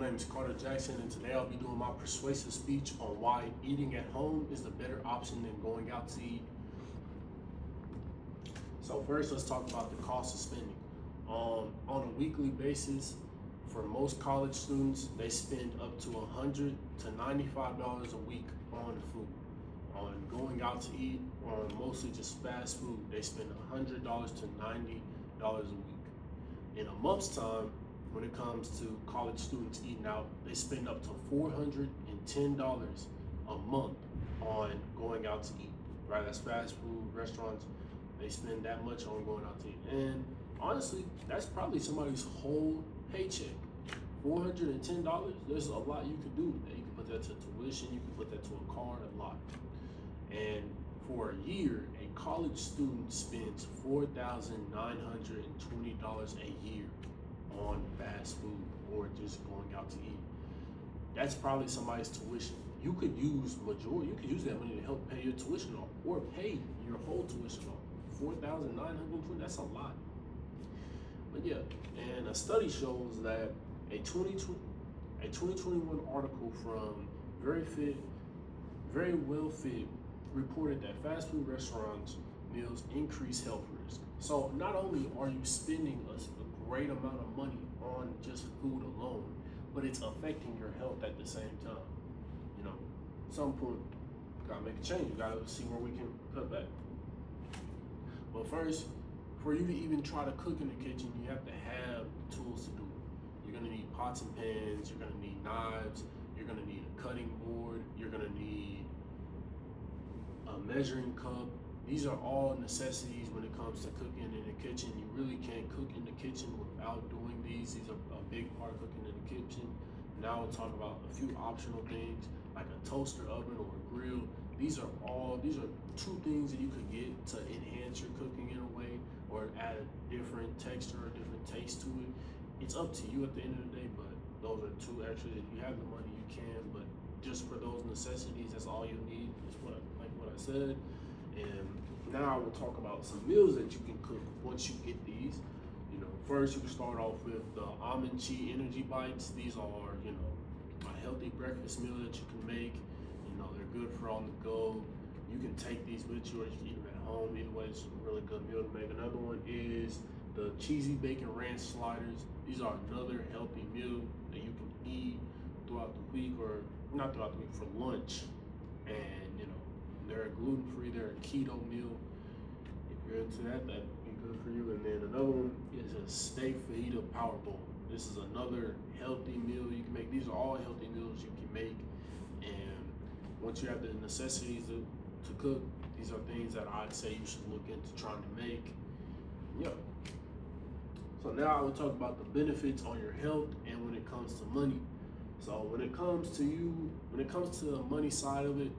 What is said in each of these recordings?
name is Carter Jackson, and today I'll be doing my persuasive speech on why eating at home is the better option than going out to eat. So first, let's talk about the cost of spending. On a weekly basis, for most college students, they spend up to $100 to $95 a week on food. On going out to eat, on mostly just fast food, they spend $100 to $90 a week. In a month's time, when it comes to college students eating out, they spend up to $410 a month on going out to eat. Right, that's fast food restaurants. They spend that much on going out to eat, and honestly, that's probably somebody's whole paycheck. $410. There's a lot you could do with that. You can put that to tuition. You can put that to a car. A lot. And for a year, a college student spends $4,920 a year on fast food or just going out to eat. That's probably somebody's tuition. You could use that money to help pay your tuition off or pay your whole tuition off. $4,920, that's a lot. But yeah, and a study shows that a 2021 article from Very Well Fit reported that fast food restaurants meals increase health risk. So not only are you spending a great amount of money on just food alone, but it's affecting your health at the same time. You know, at some point, you gotta make a change. You gotta see where we can cut back. But first, for you to even try to cook in the kitchen, you have to have tools to do it. You're gonna need pots and pans, you're gonna need knives, you're gonna need a cutting board, you're gonna need a measuring cup. These are all necessities when it comes to cooking in the kitchen. You really can't cook in the kitchen without doing these. These are a big part of cooking in the kitchen. Now we'll talk about a few optional things like a toaster oven or a grill. These are two things that you could get to enhance your cooking in a way or add a different texture or different taste to it. It's up to you at the end of the day, but those are two actually. If you have the money, you can, but just for those necessities, that's all you need. Is what I said. And now we'll talk about some meals that you can cook once you get these. You know, first you can start off with the Almond Chi Energy Bites. These are, a healthy breakfast meal that you can make. You know, they're good for on the go. You can take these with you or you can eat them at home. Either way, it's a really good meal to make. Another one is the Cheesy Bacon Ranch Sliders. These are another healthy meal that you can eat throughout the week, or not throughout the week, for lunch. And, they're gluten-free, they're a keto meal. If you're into that, that'd be good for you. And then another one is a steak fajita power bowl. This is another healthy meal you can make. These are all healthy meals you can make. And once you have the necessities to cook, these are things that I'd say you should look into trying to make. Yeah. So now I will talk about the benefits on your health and when it comes to money. So when it comes to the money side of it,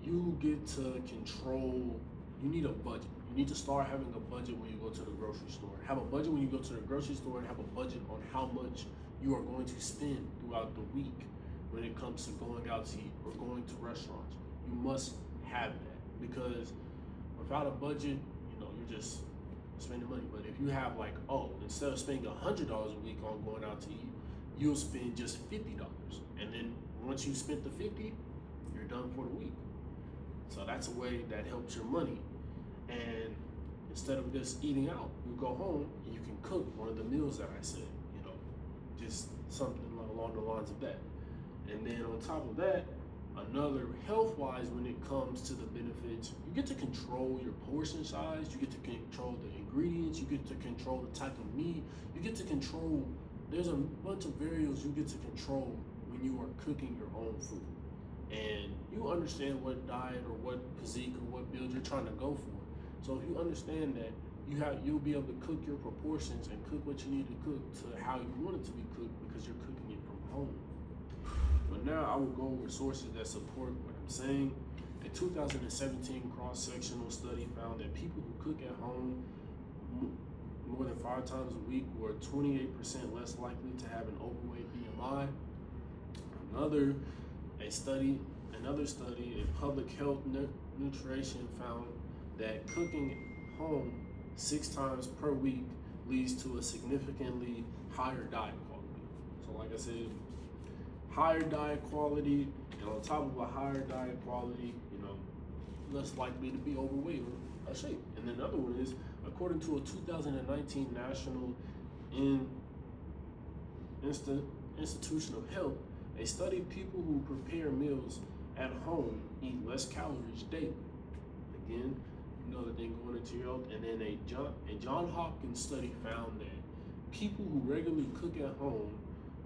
you get to control, you need a budget. You need to start having a budget when you go to the grocery store. Have a budget when you go to the grocery store, and have a budget on how much you are going to spend throughout the week when it comes to going out to eat or going to restaurants. You must have that, because without a budget, you're just spending money. But if you have instead of spending $100 a week on going out to eat, you'll spend just $50. And then once you spent the $50, you're done for the week. So that's a way that helps your money. And instead of just eating out, you go home and you can cook one of the meals that I said, just something along the lines of that. And then on top of that, another health-wise, when it comes to the benefits, you get to control your portion size, you get to control the ingredients, you get to control the type of meat, you get to control, there's a bunch of variables you get to control when you are cooking your own food. And you understand what diet or what physique or what build you're trying to go for. So if you understand that, you'll be able to cook your proportions and cook what you need to cook to how you want it to be cooked, because you're cooking it from home. But now I will go over sources that support what I'm saying. A 2017 cross-sectional study found that people who cook at home more than 5 times a week were 28% less likely to have an overweight BMI. Another study in public health nutrition found that cooking at home 6 times per week leads to a significantly higher diet quality. So like I I said, higher diet quality, and on top of a higher diet quality, less likely to be overweight or out of shape. And then another one is, according to a 2019 National Institution of Health, they studied people who prepare meals at home eat less calories daily. Again, another thing going into your health. And then a John Hopkins study found that people who regularly cook at home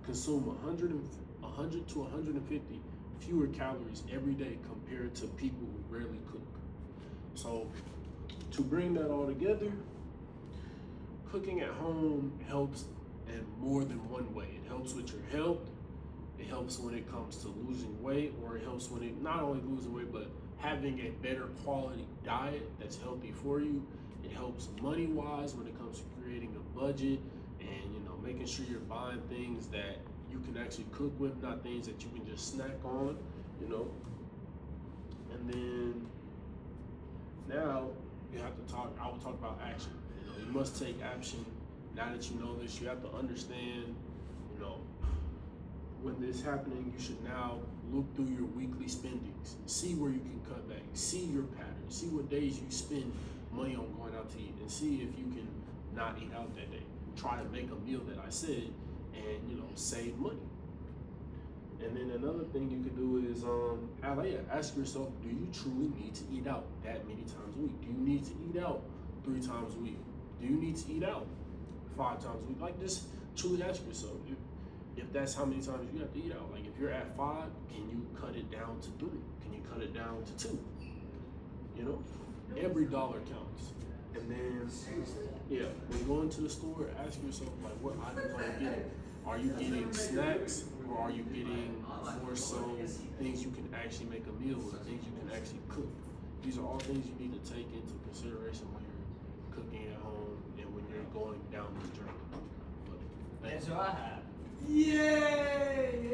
consume 100 to 150 fewer calories every day compared to people who rarely cook. So to bring that all together, cooking at home helps in more than one way. It helps with your health. It helps when it comes to losing weight, or it helps when it not only losing weight, but having a better quality diet that's healthy for you. It helps money wise when it comes to creating a budget and making sure you're buying things that you can actually cook with, not things that you can just snack on, And then now you have to talk. I will talk about action. You must take action. Now that you know this, you have to understand. When this is happening, you should now look through your weekly spendings, see where you can cut back, see your patterns, see what days you spend money on going out to eat, and see if you can not eat out that day. Try to make a meal that I said, and save money. And then another thing you can do is ask yourself, do you truly need to eat out that many times a week? Do you need to eat out 3 times a week? Do you need to eat out 5 times a week? Like, just truly ask yourself if that's how many times you have to eat out. Like, if you're at 5, can you cut it down to 3? Can you cut it down to 2? Every dollar counts. And then, when you go into the store, ask yourself, like, what items are you getting? Are you getting snacks, or are you getting more so things you can actually make a meal with, things you can actually cook? These are all things you need to take into consideration when you're cooking at home and when you're going down the journey. That's what I have. Yay!